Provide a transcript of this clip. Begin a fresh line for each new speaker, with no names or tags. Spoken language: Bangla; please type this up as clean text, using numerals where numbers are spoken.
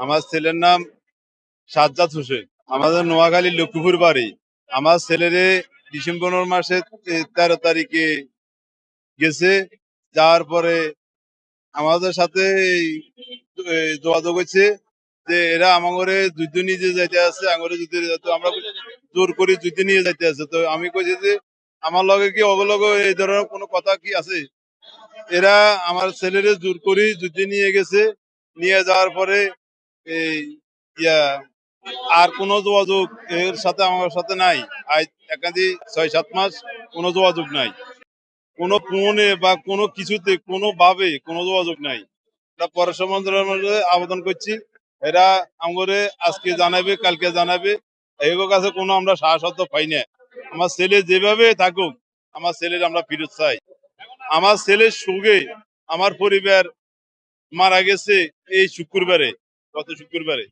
আমার ছেলের নাম সাজ্জাদ হোসেন। আমাদের নোয়াখালী লক্ষ্মীপুর বাড়ি। আমার ছেলেরে ডিসেম্বর মাসে 13 তারিখে গেছে। যাওয়ার পরে আমাদের সাথে যোগাযোগ হয়েছে যে এরা আমাগরে যুদ্ধ নিয়ে যে যাইতে আছে, আমারে যুদ্ধ তো আমরা জোর করে যুদ্ধ নিয়ে যাইতে আছে। তো আমি কইছি যে আমার লগে কি অগলগ এই ধরনের কোনো কথা কি আছে? এরা আমার ছেলেরে জোর করে যুদ্ধ নিয়ে গেছে। নিয়ে যাওয়ার পরে এই ইয়া আর কোনো যোগাযোগ এর সাথে আমার সাথে নাই। আজ একাদি 6-7 মাস কোনো যোগাযোগ নাই। কোনো ফোনে বা কোনো কিছুতে কোনোভাবে কোনো যোগাযোগ নাই। এটা পররাষ্ট্র মন্ত্রণালয়ে আবেদন করছি। এরা আমারে আজকে জানাবে, কালকে জানাবে। এগুলোর কাছে কোনো আমরা সাহসত্ব পাই না। আমার ছেলে যেভাবে থাকুক, আমার ছেলের আমরা ফেরত চাই। আমার ছেলের সঙ্গে আমার পরিবার মারা গেছে এই শুক্রবারে, গত শুক্রবারে।